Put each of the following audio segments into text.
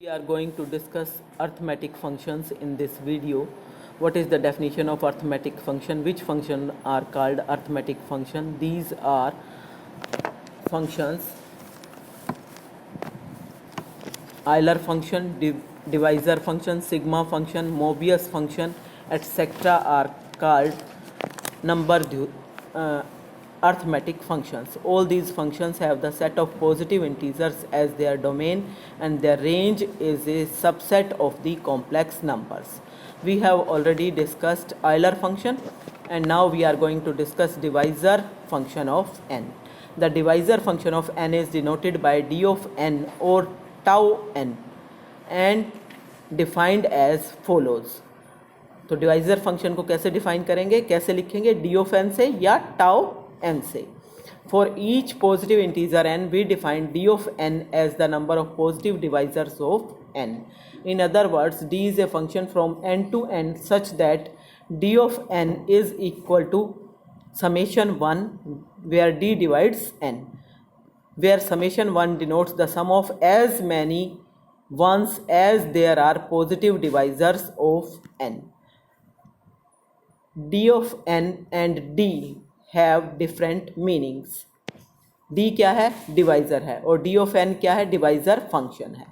We are going to discuss arithmetic functions in this video. What is the definition of arithmetic function? Which function are called arithmetic function? These are functions: Euler function, divisor function, sigma function, Mobius function, etc. are called arithmetic functions. All these functions have the set of positive integers as their domain, and their range is a subset of the complex numbers. We have already discussed Euler function, and now we are going to discuss divisor function of n. The divisor function of n is denoted by d of n or tau n and defined as follows. तो divisor function को कैसे define करेंगे, कैसे लिखेंगे? D of n से या tau n से. For each positive integer n we define d of n as the number of positive divisors of n. In other words, d is a function from n to n such that d of n is equal to summation 1 where d divides n, where summation 1 denotes the sum of as many ones as there are positive divisors of n. d of n and d have different meanings. d क्या है? Divisor है, और d of n क्या है? Divisor function है.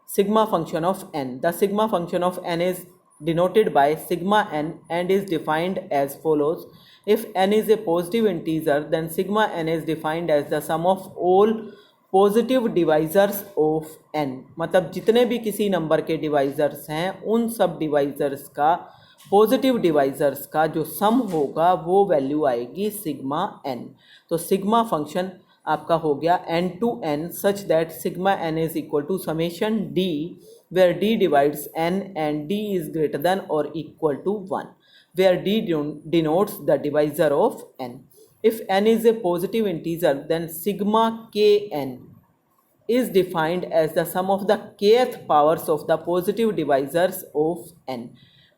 sigma function of n. The sigma function of n is denoted by sigma n and is defined as follows. If n is a positive integer, then sigma n is defined as the sum of all positive divisors of n. मतलब जितने भी किसी number के divisors हैं उन सब divisors का, positive divisors का जो सम होगा वो वैल्यू आएगी सिग्मा n. तो सिग्मा फंक्शन आपका हो गया n to n such that sigma n is equal to summation d where d divides n and d is greater than or equal to 1, where d denotes the divisor of n. If n is a positive integer, then sigma kn is defined as the sum of the kth powers of the positive divisors of n.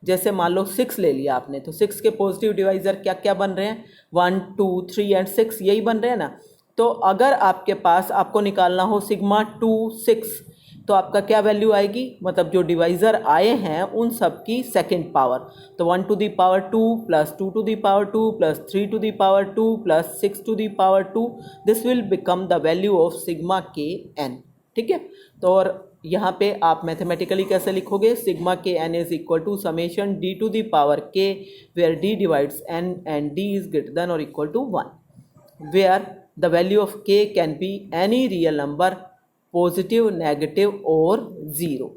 जैसे मान लो 6 ले लिया आपने, तो 6 के positive divisor क्या क्या बन रहे हैं? 1, 2, 3 एंड 6, यही बन रहे हैं ना. तो अगर आपके पास आपको निकालना हो सिग्मा 2 6, तो आपका क्या वैल्यू आएगी? मतलब जो डिवाइज़र आए हैं उन सब की सेकेंड पावर. तो 1 to the power 2 plus 2 to the power 2 plus 3 to the power 2 plus 6 to the power 2, this will become the value of sigma k N. ठीक है. तो और यहाँ पे आप मैथमेटिकली कैसे लिखोगे? Sigma k n is equal to summation d to the power k where d divides n and d is greater than और इक्वल टू 1, वेयर the value of k can be any real number, positive, negative और zero.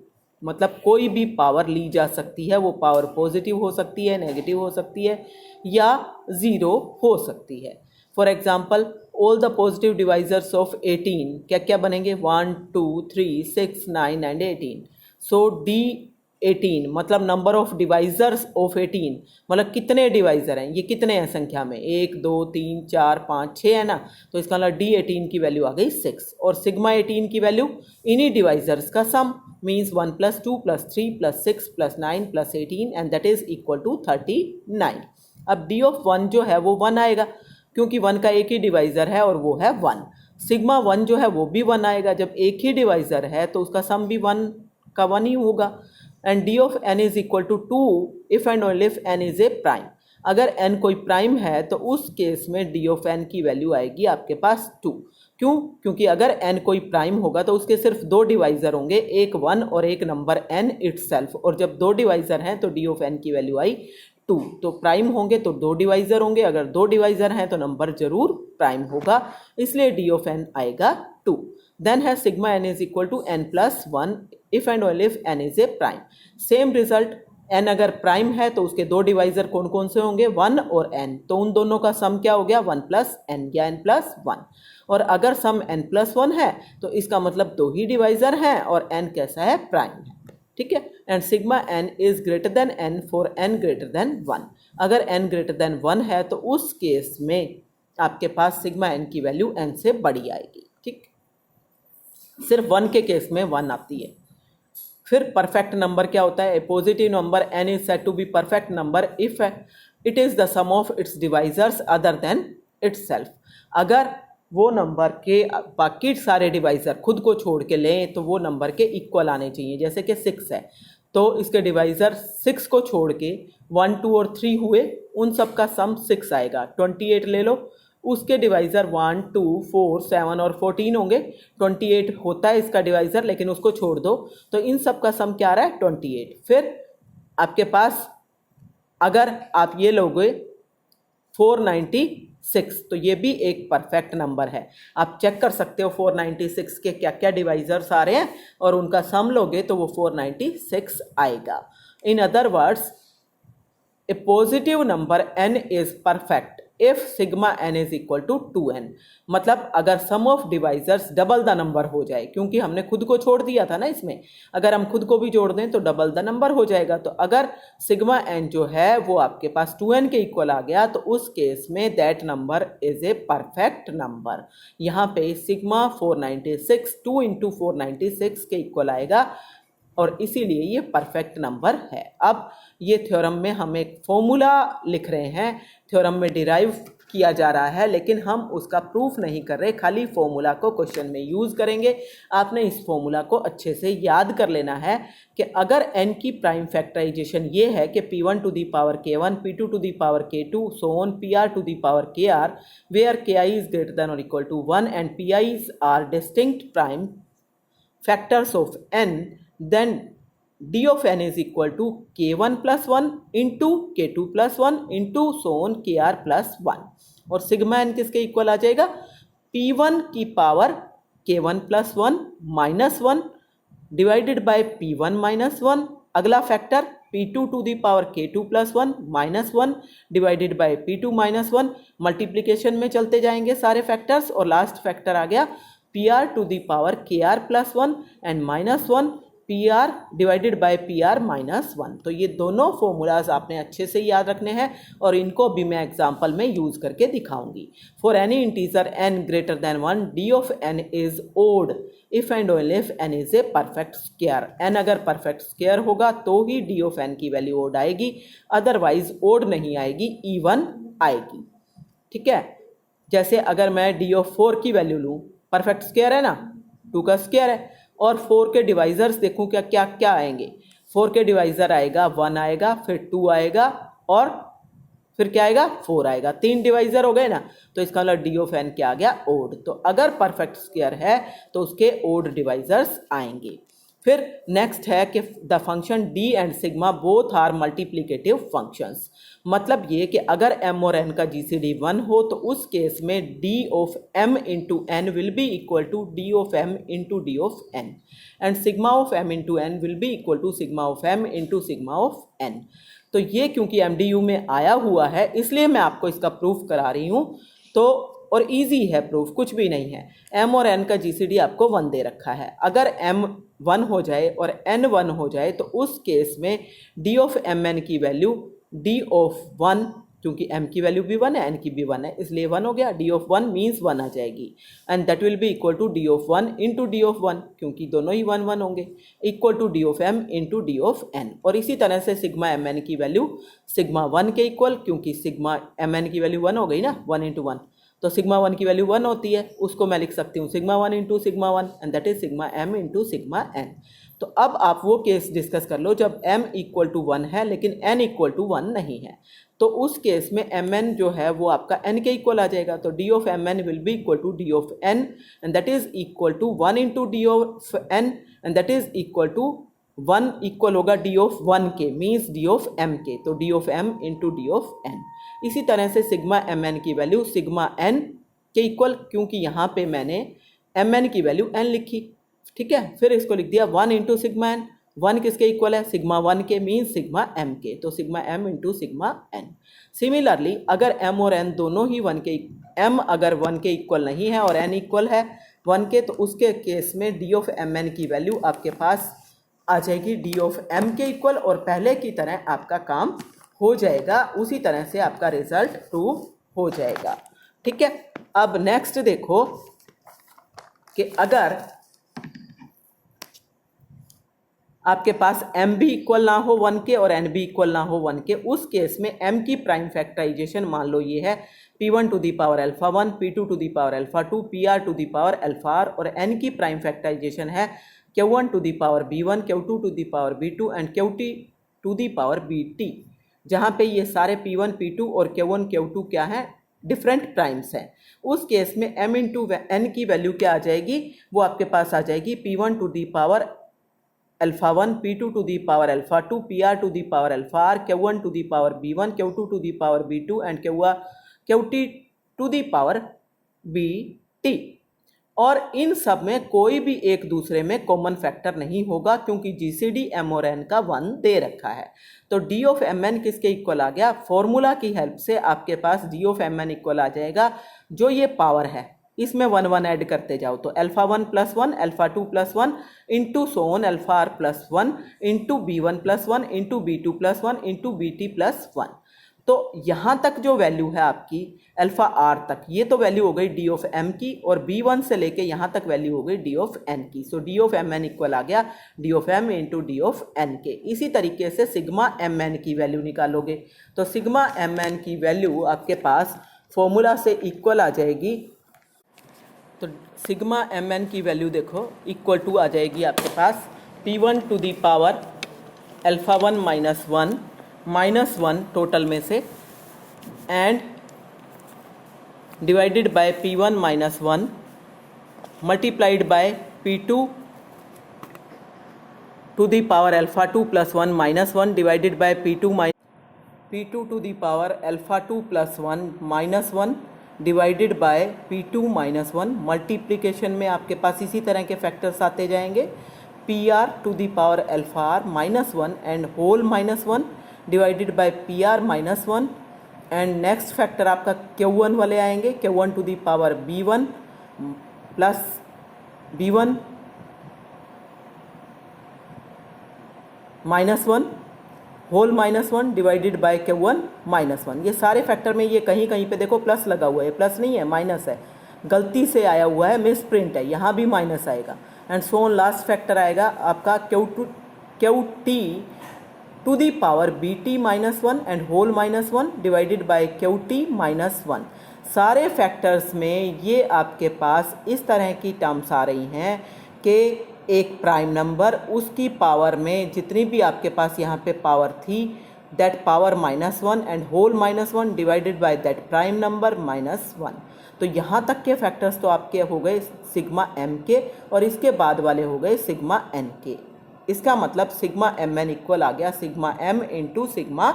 मतलब कोई भी power ली जा सकती है, वो पावर पॉजिटिव हो सकती है, नेगेटिव हो सकती है या ज़ीरो हो सकती है. For example, all the positive divisors of 18 क्या क्या बनेंगे? 1, 2, 3, 6, 9 एंड 18. सो डी 18 मतलब नंबर ऑफ डिवाइजर्स ऑफ 18, मतलब कितने डिवाइजर हैं, ये कितने हैं संख्या में? 1, 2, 3, 4, 5, 6 है ना. तो इसका मतलब डी 18 की वैल्यू आ गई 6, और सिग्मा 18 की वैल्यू इन्हीं डिवाइजर्स का सम means 1 + 2 + 3 + 6 + 9 + 18 and that is equal to 39. अब डी ऑफ 1 जो है वो 1 आएगा, क्योंकि 1 का एक ही डिवाइजर है और वो है 1. सिग्मा 1 जो है वो भी 1 आएगा. जब एक ही डिवाइजर है तो उसका सम भी 1 का 1 ही होगा. And d of n is equal to 2 if and only if n is a prime. अगर n कोई प्राइम है तो उस केस में डी ऑफ n की वैल्यू आएगी आपके पास 2. क्यों? क्योंकि अगर n कोई प्राइम होगा तो उसके सिर्फ दो डिवाइजर होंगे, एक 1 और एक नंबर n इटसेल्फ, और जब दो डिवाइजर हैं तो डी ऑफ n की वैल्यू आई 2. तो प्राइम होंगे तो दो डिवाइजर होंगे, अगर दो डिवाइजर हैं तो नंबर जरूर प्राइम होगा, इसलिए डी ऑफ n आएगा 2. Then has sigma n is equal to n plus 1 if and only if n is a prime. Same result, n अगर प्राइम है तो उसके दो डिवाइजर कौन कौन से होंगे? 1 और n. तो उन दोनों का सम क्या हो गया? 1 + n या n + 1. और अगर सम n + 1 है तो इसका मतलब दो ही डिवाइजर हैं और n कैसा है? प्राइम है. ठीक है. And sigma n is greater then n for n greater than 1. अगर n ग्रेटर देन 1 है तो उस केस में आपके पास सिग्मा n की वैल्यू n से बड़ी आएगी. ठीक, सिर्फ 1 के केस में 1 आती है. फिर परफेक्ट नंबर क्या होता है? A positive number n is said to be perfect number if it is the sum of its divisors other than itself. अगर वो नंबर के बाकी सारे डिवाइज़र खुद को छोड़ के लें तो वो नंबर के इक्वल आने चाहिए। जैसे कि 6 है तो इसके डिवाइज़र 6 को छोड़ के 1 2 और 3 हुए, उन सब का सम 6 आएगा। 28 ले लो, उसके डिवाइज़र 1 2 4 7 और 14 होंगे। 28 होता है इसका डिवाइज़र, लेकिन उसको छोड़ दो तो इन सब का सम क्या आ रहा है 28। फिर आपके पास अगर आप ये लोगे 496 तो ये भी एक परफेक्ट नंबर है। आप चेक कर सकते हो 496 के क्या क्या डिवाइजर्स आ रहे हैं और उनका सम लोगे तो वो 496 आएगा। In other words a positive number n is perfect if sigma n is equal to 2n। मतलब अगर sum of divisors double the number हो जाए, क्योंकि हमने खुद को छोड़ दिया था ना इसमें, अगर हम खुद को भी जोड़ दें तो डबल द नंबर हो जाएगा। तो अगर सिग्मा n जो है वो आपके पास 2n के इक्वल आ गया तो उस केस में that number is a perfect number. यहाँ पे सिग्मा 496 2 इंटू 496 के इक्वल आएगा और इसीलिए ये परफेक्ट नंबर है। अब ये थ्योरम में हम एक फॉर्मूला लिख रहे हैं, थ्योरम में डिराइव किया जा रहा है, लेकिन हम उसका प्रूफ नहीं कर रहे, खाली फॉर्मूला को क्वेश्चन में यूज़ करेंगे। आपने इस फॉर्मूला को अच्छे से याद कर लेना है कि अगर n की प्राइम फैक्टराइजेशन ये है कि p1 to the power k1 p2 to the power k2 so on pr to the power kr where ki is greater than और equal to 1 and pi's are distinct prime factors of n, then d of n is equal to k1 plus 1 into k2 plus 1 into so on kr plus 1। और sigma n किसके equal आ जाएगा, p1 की power k1 plus 1 minus 1 divided by p1 minus 1। अगला factor p2 to the power k2 plus 1 minus 1 divided by p2 minus 1। Multiplication में चलते जाएंगे सारे फैक्टर्स और लास्ट फैक्टर आ गया pr to the power kr plus 1 and minus 1 PR divided by PR minus 1। तो ये दोनों फॉर्मूलाज आपने अच्छे से याद रखने हैं और इनको भी मैं एग्जांपल में यूज़ करके दिखाऊंगी। For any integer n greater than 1 d of n is odd if and only if n is a perfect square. n अगर परफेक्ट स्क्वायर होगा तो ही d ऑफ n की वैल्यू ओड आएगी, अदरवाइज ओड नहीं आएगी, इवन आएगी। ठीक है, जैसे अगर मैं d ऑफ 4 की वैल्यू लूँ, परफेक्ट स्क्वायर है ना, 2 का स्क्वायर है, और 4 के डिवाइजर्स देखूं क्या क्या क्या आएंगे। 4 के डिवाइजर आएगा 1 आएगा, फिर 2 आएगा और फिर क्या आएगा 4 आएगा। 3 डिवाइजर हो गए ना, तो इसका मतलब डी ऑफ एन क्या आ गया ओड। तो अगर परफेक्ट स्क्वायर है तो उसके ओड डिवाइजर्स आएंगे। फिर नेक्स्ट है कि the function d and sigma both are multiplicative functions. मतलब ये कि अगर m और n का GCD 1 हो तो उस केस में d of m into n will be equal to d of m into d of n and sigma of m into n will be equal to sigma of m into sigma of n। तो ये क्योंकि MDU में आया हुआ है इसलिए मैं आपको इसका प्रूफ करा रही हूँ। तो और इजी है प्रूफ, कुछ भी नहीं है। m और n का GCD आपको 1 दे रखा है, अगर m 1 हो जाए और n 1 हो जाए तो उस केस में d ऑफ mn की वैल्यू d ऑफ 1, क्योंकि m की वैल्यू भी 1 है n की भी 1 है इसलिए 1 हो गया, d ऑफ 1 मीन्स 1 आ जाएगी and that will be equal to d of 1 into d of 1, क्योंकि दोनों ही 1 1 होंगे, equal to d of m into d of n। और इसी तरह से सिग्मा mn की वैल्यू सिग्मा 1 के इक्वल, क्योंकि सिग्मा mn की वैल्यू 1 हो गई ना, 1 इंटू 1, तो सिग्मा 1 की वैल्यू 1 होती है, उसको मैं लिख सकती हूँ sigma 1 into sigma 1 and that is sigma m into sigma n। तो अब आप वो केस डिस्कस कर लो जब m इक्वल टू 1 है लेकिन n इक्वल टू 1 नहीं है, तो उस केस में mn जो है वो आपका n के इक्वल आ जाएगा। तो d of mn will be equal to d of n and that is equal to 1 into d of n and that is equal to 1 equal होगा d ऑफ 1 के, मीन्स d ऑफ m के, तो d of m into d of n। इसी तरह से sigma mn की value sigma n के equal, क्योंकि यहाँ पे मैंने mn की वैल्यू n लिखी, ठीक है, फिर इसको लिख दिया 1 इंटू सिग्मा n। 1 किसके इक्वल है, सिग्मा 1 के, मीन्स सिग्मा m के, तो sigma m into sigma n। Similarly अगर m और n दोनों ही 1 के, m अगर 1 के इक्वल नहीं है और n इक्वल है 1 के, तो उसके केस में d ऑफ mn की वैल्यू आपके पास आ जाएगी d ऑफ m के इक्वल और पहले की तरह आपका काम हो जाएगा, उसी तरह से आपका रिजल्ट प्रूव हो जाएगा। ठीक है, अब नेक्स्ट देखो कि आपके पास m भी इक्वल ना हो 1 के और n भी इक्वल ना हो 1 के, उस केस में m की प्राइम फैक्टराइजेशन मान लो ये है p1 to the power alpha 1, p2 to the power alpha 2, pr to the power alpha r, और n की प्राइम फैक्टराइजेशन है q1 to the power b1, q2 to the power b2 and qt to the power bt, जहाँ पे ये सारे p1 p2 और q1 q2 क्या है, डिफरेंट प्राइम्स हैं। उस केस में m इंटू n की वैल्यू क्या आ जाएगी, वो आपके पास आ जाएगी p1 to the power alpha 1, p2 to the power alpha 2, pr to the power alpha r, q1 to the power b1, q2 to the power b2 and qt to the power bt। और इन सब में कोई भी एक दूसरे में common factor नहीं होगा क्योंकि जीसीडी m और n का 1 दे रखा है। तो d ऑफ mn किसके इक्वल आ गया, फॉर्मूला की हेल्प से आपके पास d ऑफ mn इक्वल आ जाएगा, जो ये पावर है इसमें 1 1 ऐड करते जाओ तो alpha 1 plus 1, alpha 2 plus 1 into सोन alpha r plus 1 into b1 plus 1 into b2 plus 1 into bt plus 1। तो यहाँ तक जो वैल्यू है आपकी अल्फा आर तक, ये तो वैल्यू हो गई डी ऑफ एम की, और b1 से लेके यहाँ तक वैल्यू हो गई डी ऑफ एन की। So d of m n equal आ गया d of m into d of n के। इसी तरीके से सिग्मा एम एन की वैल्यू निकालोगे तो सिग्मा एम एन की वैल्यू आपके पास फॉर्मूला से इक्वल आ जाएगी। तो सिग्मा एम एन की वैल्यू देखो इक्वल टू आ जाएगी आपके पास p1 to the power alpha 1 minus 1 total में से and divided by p1 minus 1 multiplied by p2 to the power alpha 2 plus 1 minus 1 divided by p2 to the power alpha 2 plus 1 minus 1 divided by p2 minus 1। Multiplication में आपके पास इसी तरह के factors आते जाएंगे, pr to the power alpha r minus 1 and whole minus 1 divided by pr minus 1 and next factor आपका q1 वाले आएंगे, q1 to the power b1 plus b1 minus 1 whole minus 1 divided by q1 minus 1। ये सारे factor में ये कहीं कहीं पे देखो प्लस लगा हुआ है, प्लस नहीं है माइनस है, गलती से आया हुआ है, मिस प्रिंट है, यहाँ भी माइनस आएगा and so on. Last factor आएगा आपका qt to the power bt minus 1 and whole minus 1 divided by qt minus 1। सारे फैक्टर्स में ये आपके पास इस तरह की टर्म्स आ रही हैं कि एक प्राइम नंबर उसकी पावर में जितनी भी आपके पास यहाँ पे पावर थी that power minus 1 and whole minus 1 divided by that prime number minus 1। तो यहाँ तक के फैक्टर्स तो आपके हो गए सिग्मा m के और इसके बाद वाले हो गए सिग्मा n के। इसका मतलब सिग्मा एम एन इक्वल आ गया sigma m into sigma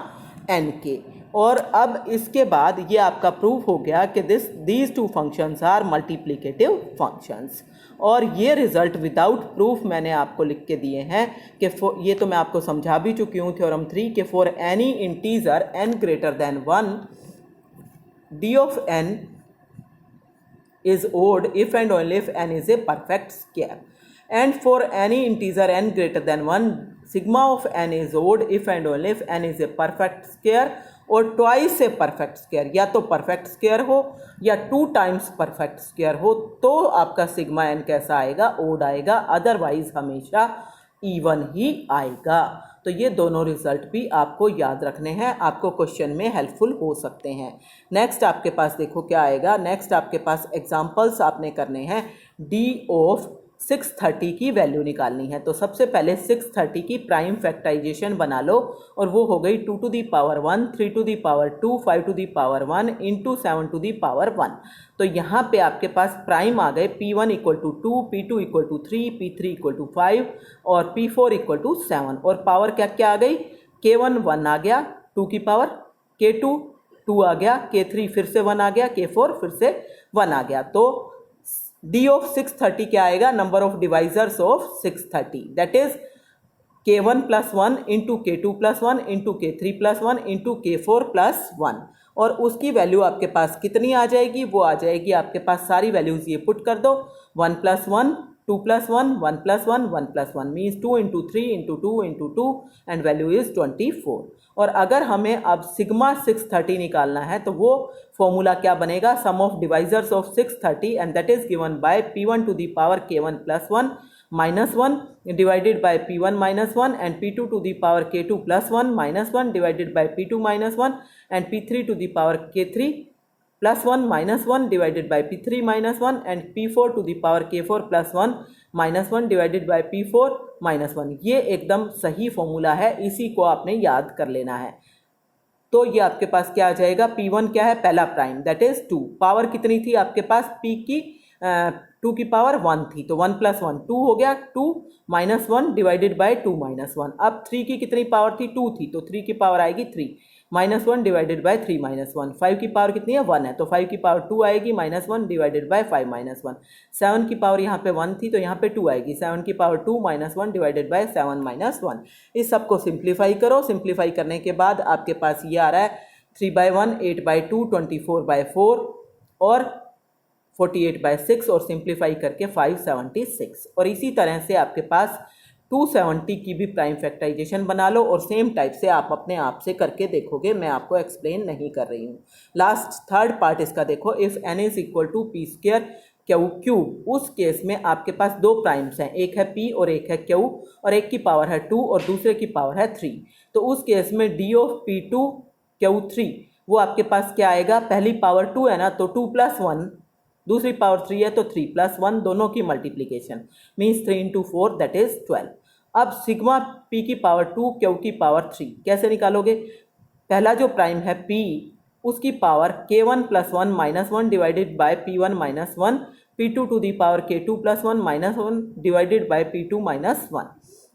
n के। और अब इसके बाद ये आपका प्रूफ हो गया कि these two functions are multiplicative functions. और ये रिजल्ट विदाउट प्रूफ मैंने आपको लिख के दिए हैं कि ये तो मैं आपको समझा भी चुकी हूँ थ्योरम 3 के for any integer n greater than 1 d of n is odd if and only if n is a perfect square, and for any integer n greater than 1 sigma of n is odd if and only if n is a perfect square और twice ए perfect square, या तो perfect square हो या 2 times perfect square हो तो आपका sigma N कैसा आएगा, ओड आएगा, अदरवाइज हमेशा इवन ही आएगा। तो ये दोनों रिजल्ट भी आपको याद रखने हैं, आपको क्वेश्चन में हेल्पफुल हो सकते हैं। नेक्स्ट आपके पास देखो क्या आएगा, नेक्स्ट आपके पास एग्जांपल्स आपने करने हैं डी ऑफ 630 की वैल्यू निकालनी है। तो सबसे पहले 630 की प्राइम फैक्टराइजेशन बना लो और वो हो गई 2 to the power 1, 3 to the power 2, 5 to the power 1 into 7 to the power 1। तो यहाँ पे आपके पास प्राइम आ गए p1 equal to 2, p2 equal to 3, p3 equal to 5 और p4 इक्वल टू 7। और पावर क्या क्या आ गई, k1 1 आ गया 2 की पावर, k2 2 आ गया, k3 फिर से 1 आ गया, k4 फिर से 1 आ गया। तो d ऑफ 630 क्या आएगा, number of divisors of 630 that is k1 plus 1 into k2 plus 1 into k3 plus 1 into k4 plus 1। और उसकी वैल्यू आपके पास कितनी आ जाएगी, वो आ जाएगी आपके पास सारी वैल्यूज ये पुट कर दो 1 plus 1 2 plus 1 1 plus 1 1 plus 1 means 2 into 3 into 2 into 2 and value is 24। और अगर हमें अब सिग्मा 630 निकालना है तो वो फॉर्मूला क्या बनेगा, sum of divisors of 630 and that is given by p1 to the power k1 plus 1 -1 divided by P1 -1 and P2 to the power K2 +1 -1 divided by P2 -1 and P3 to the power K3 +1 -1 divided by P3 -1 and P4 to the power K4 +1 -1 divided by P4 -1। ये एकदम सही formula है, इसी को आपने याद कर लेना है। तो ये आपके पास क्या आ जाएगा, P1 क्या है, पहला प्राइम दैट इज 2, पावर कितनी थी आपके पास, P की 2 की पावर 1 थी, तो 1 + 1 2 हो गया, 2 -1 डिवाइडेड बाय 2 -1। अब 3 की कितनी पावर थी, 2 थी, तो 3 की पावर आएगी 3, -1 डिवाइडेड बाय 3 -1। 5 की पावर कितनी है, 1 है, तो 5 की पावर 2 आएगी, -1 डिवाइडेड बाय 5 -1। 7 की पावर यहाँ पे 1 थी, तो यहाँ पे 2 आएगी, 7 की पावर 2 -1 डिवाइडेड बाय 7 -1। इस सबको सिंप्लीफाई करो, सिंप्लीफाई करने के बाद आपके पास ये आ रहा है 3/1, 8/2, 24/4 और 48/6 और सिंप्लीफाई करके 576। और इसी तरह से आपके पास 270 की भी प्राइम फैक्टराइजेशन बना लो और सेम टाइप से आप अपने आप से करके देखोगे, मैं आपको एक्सप्लेन नहीं कर रही हूँ। लास्ट थर्ड पार्ट इसका देखो, if n is equal to P² cube, उस केस में आपके पास दो प्राइम्स हैं, एक है P और एक है Q, और एक की पावर है 2 और दूसरे की पावर है 3। तो उस केस में D ऑफ P2 Q3 वो आपके पास क्या आएगा, पहली पावर 2 है ना, तो 2 + 1, दूसरी पावर 3 है तो 3 + 1, दोनों की मल्टीप्लीकेशन मीन्स 3 × 4 दैट इज 12। अब सिग्मा P की पावर 2 Q की पावर 3 कैसे निकालोगे, पहला जो प्राइम है P उसकी power K1 + 1 -1 divided by P1 -1, P2 to the power K2 + 1 -1 divided by P2 -1।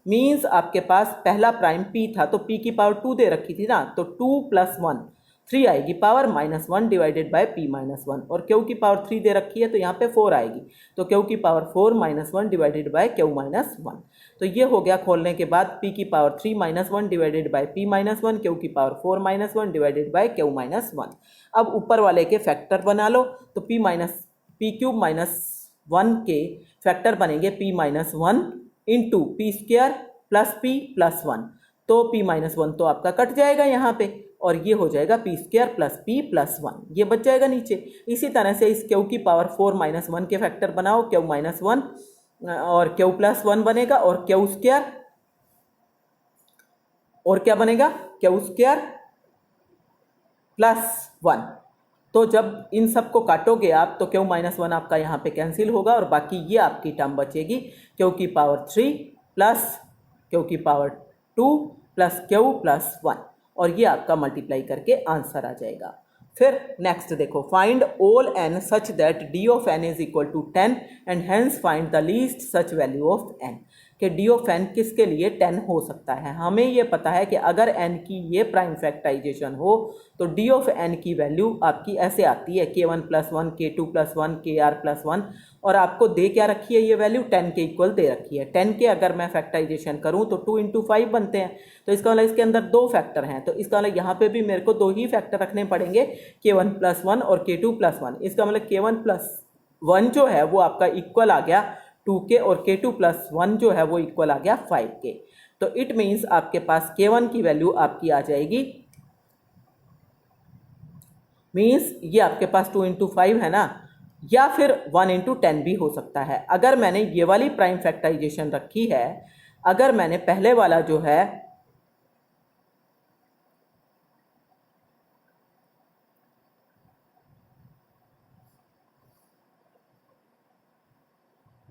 Means आपके पास पहला प्राइम P था, तो P की पावर 2 दे रखी थी ना, तो 2 + 1 3 आएगी, पावर -1 डिवाइडेड बाय P -1, और Q की पावर 3 दे रखी है तो यहाँ पे 4 आएगी, तो Q की पावर 4 -1 डिवाइडेड बाय Q -1। तो ये हो गया खोलने के बाद P की power 3 -1 divided bye P -1, Q की पावर 4 -1 डिवाइडेड बाय Q -1। अब ऊपर वाले के फैक्टर बना लो, तो P³ -1 के फैक्टर बनेंगे P -1 इंटू P² + P + 1, तो P -1 तो आपका कट जाएगा यहाँ पे, और ये हो जाएगा P² + P + 1, ये बच जाएगा नीचे। इसी तरह से इस Q की पावर 4 -1 के फैक्टर बनाओ, Q -1 और Q + 1 बनेगा, और Q² और क्या बनेगा, Q² + 1। तो जब इन सब को काटोगे आप तो Q -1 आपका यहाँ पे कैंसिल होगा, और बाकी ये आपकी टर्म बचेगी Q की पावर 3 प्लस Q की पावर 2 प्लस Q + 1, और ये आपका मल्टीप्लाई करके आंसर आ जाएगा। फिर नेक्स्ट देखो, find all n such that d of n is equal to 10 and hence find the least such value of n, कि d ऑफ n किसके लिए 10 हो सकता है। हमें ये पता है कि अगर n की ये प्राइम फैक्टराइजेशन हो तो d ऑफ n की वैल्यू आपकी ऐसे आती है K1 + 1, K2 + 1, Kr + 1, और आपको दे क्या रखी है ये वैल्यू, 10 के इक्वल दे रखी है। 10 के अगर मैं फैक्टराइजेशन करूं तो 2 × 5 बनते हैं, तो इसका मतलब इसके अंदर दो फैक्टर हैं, तो इसका मतलब यहाँ पे भी मेरे को दो ही फैक्टर रखने पड़ेंगे, K1 + 1 और K2 + 1। इसका मतलब K1 + 1 जो है वो आपका इक्वल आ गया 2 के, और K2 + 1 जो है वो इक्वल आ गया 5 के। तो इट मीन्स आपके पास K1 की वैल्यू आपकी आ जाएगी, मीन्स ये आपके पास 2 × 5 है ना, या फिर 1 × 10 भी हो सकता है। अगर मैंने ये वाली प्राइम फैक्टराइजेशन रखी है, अगर मैंने पहले वाला जो है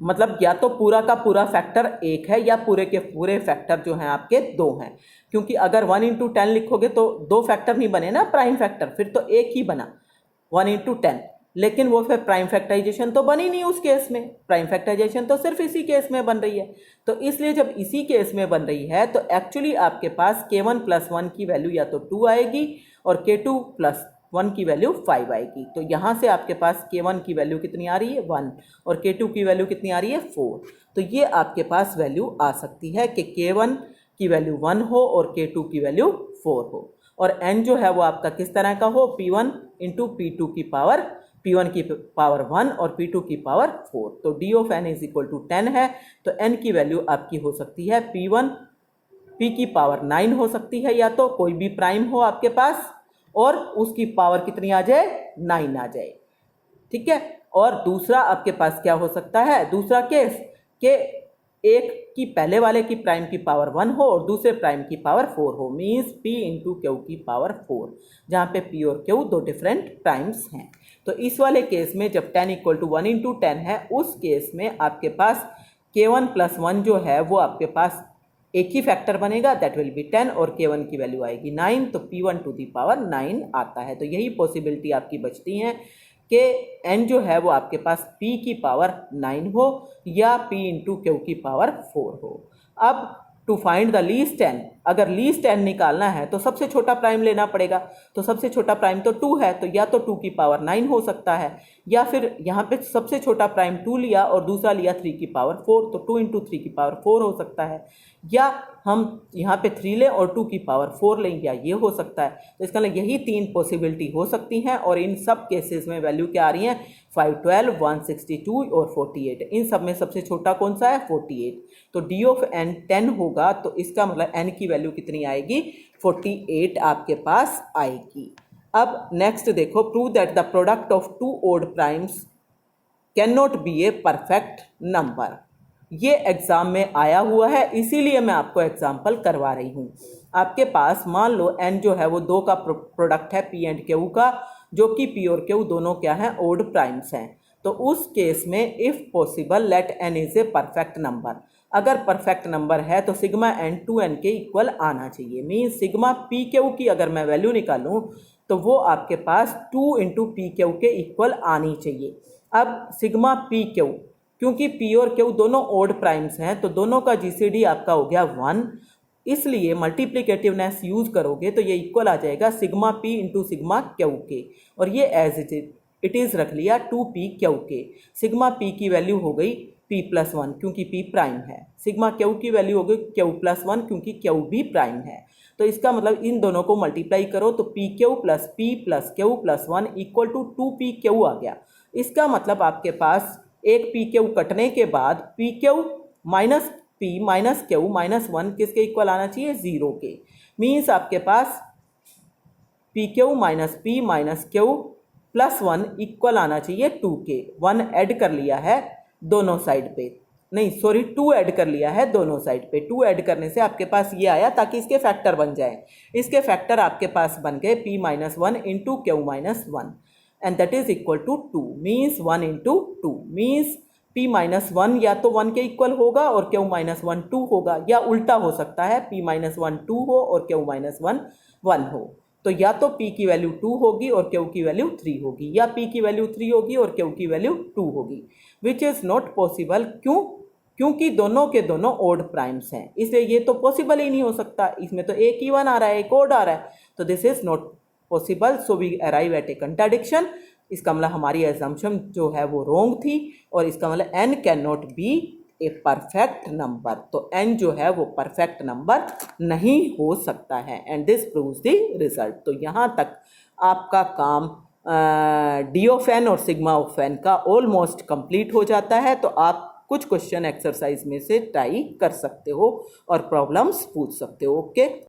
मतलब या तो पूरा का पूरा फैक्टर 1 है या पूरे के पूरे फैक्टर जो हैं आपके 2 हैं, क्योंकि अगर 1 × 10 लिखोगे तो दो फैक्टर नहीं बने ना प्राइम फैक्टर, फिर तो एक ही बना 1 × 10, लेकिन वो फिर प्राइम फैक्टराइजेशन तो बनी नहीं उस केस में, प्राइम फैक्टराइजेशन तो सिर्फ इसी केस में बन रही है। तो इसलिए जब इसी केस में बन रही है तो एक्चुअली आपके पास K1 + 1 की वैल्यू या तो 2 आएगी और K2 + 1 की वैल्यू 5 आएगी। तो यहाँ से आपके पास K1 की वैल्यू कितनी आ रही है 1, और K2 की वैल्यू कितनी आ रही है 4। तो ये आपके पास वैल्यू आ सकती है कि K1 की वैल्यू 1 हो और K2 की वैल्यू 4 हो, और n जो है वो आपका किस तरह का हो, P1 × P2 की पावर, P1 की पावर 1 और P2 की पावर 4। तो d of n is equal to 10 है, तो n की वैल्यू आपकी हो सकती है P1 P की पावर 9 हो सकती है, या तो कोई भी प्राइम हो आपके पास और उसकी पावर कितनी आ जाए 9 आ जाए, ठीक है। और दूसरा आपके पास क्या हो सकता है, दूसरा केस कि एक की पहले वाले की प्राइम की पावर 1 हो और दूसरे प्राइम की पावर 4 हो, मीन्स p इंटू क्यू की पावर 4, जहाँ पे p और q दो डिफरेंट प्राइम्स हैं। तो इस वाले केस में जब 10 इक्वल टू 1 इंटू 10 है, उस केस में आपके पास k1 प्लस 1 जो है वो आपके पास एक ही फैक्टर बनेगा, दैट विल बी 10, और k1 की वैल्यू आएगी 9, तो p1 टू दी पावर 9 आता है। तो यही पॉसिबिलिटी आपकी बचती है कि n जो है वो आपके पास p की पावर 9 हो या p इंटू क्यू की पावर 4 हो। अब to find the least n, अगर लीस्ट n निकालना है तो सबसे छोटा प्राइम लेना पड़ेगा। तो सबसे छोटा प्राइम तो 2 है, तो या तो 2 की पावर 9 हो सकता है, या फिर यहाँ पे सबसे छोटा प्राइम 2 लिया और दूसरा लिया 3 की पावर 4, तो 2 इंटू 3 की पावर 4 हो सकता है, या हम यहाँ पे 3 लें और 2 की पावर 4 लें, या ये हो सकता है। तो इसका मतलब यही 3 पॉसिबिलिटी हो सकती हैं, और इन सब केसेस में वैल्यू क्या आ रही है, 512, 162 और 48। इन सब में सबसे छोटा कौन सा है, 48। तो d ऑफ n 10 होगा, तो इसका मतलब n की वैल्यू कितनी आएगी, 48 आपके पास आएगी। अब नेक्स्ट देखो, prove that the product of two odd primes cannot be a perfect number. ये एग्जाम में आया हुआ है, इसीलिए मैं आपको एग्जाम्पल करवा रही हूँ। आपके पास मान लो n जो है वो 2 का प्रोडक्ट है p एंड q का, जो कि p और q दोनों क्या हैं, ओड प्राइम्स हैं। तो उस केस में if possible let n is a perfect number. अगर परफेक्ट नंबर है तो सिग्मा n 2n के इक्वल आना चाहिए, मीन सिग्मा p q की अगर मैं वैल्यू निकालूं तो वो आपके पास 2 इंटू पी क्यू के इक्वल आनी चाहिए। अब सिग्मा पी क्यू, क्योंकि p और q दोनों ओड प्राइम्स हैं तो दोनों का जीसीडी आपका हो गया 1, इसलिए मल्टीप्लिकेटिवनेस यूज करोगे तो ये इक्वल आ जाएगा sigma p into sigma Q के, और ये एज इट इज रख लिया 2p क्यू के। सिग्मा p की वैल्यू हो गई p प्लस 1 क्योंकि p प्राइम है, सिग्मा क्यू की वैल्यू हो गई q प्लस 1 क्योंकि q भी प्राइम है। तो इसका मतलब इन दोनों को मल्टीप्लाई करो तो p q plus q plus 1 equal to 2p q आ गया। इसका मतलब आपके पास एक पी क्यू कटने के बाद p q minus p minus q minus 1 किसके इक्वल आना चाहिए, 0 के। मीन्स आपके पास p q minus p minus q plus 1 equal आना चाहिए 2 के। 1 ऐड कर लिया है दोनों साइड पे, नहीं सॉरी 2 ऐड कर लिया है दोनों साइड पे। 2 ऐड करने से आपके पास ये आया ताकि इसके फैक्टर बन जाए। इसके फैक्टर आपके पास बन गए p minus 1 into q minus 1 and that is equal to 2, means 1 into 2, means p minus 1 या तो 1 के इक्वल होगा और q माइनस 1 2 होगा, या उल्टा हो सकता है p माइनस 1 2 हो और q माइनस 1 1 हो। तो या तो p की वैल्यू 2 होगी और q की वैल्यू 3 होगी, या p की वैल्यू 3 होगी और q की वैल्यू 2 होगी, विच इज नॉट पॉसिबल। क्यों, क्योंकि दोनों के दोनों ओड प्राइम्स हैं, इसलिए ये तो पॉसिबल ही नहीं हो सकता। इसमें तो एक इवन आ रहा है, एक ओड आ रहा है, तो this is not possible, so we arrive at a contradiction. इसका मतलब हमारी एजम्पशन जो है वो रॉन्ग थी, और इसका मतलब n can not be a perfect number. तो n जो है वो परफेक्ट नंबर नहीं हो सकता है, and this proves the result. तो यहाँ तक आपका काम d ऑफ n और सिग्मा ऑफ n का ऑलमोस्ट कंप्लीट हो जाता है। तो आप कुछ क्वेश्चन एक्सरसाइज में से ट्राई कर सकते हो और प्रॉब्लम्स पूछ सकते हो। ओके।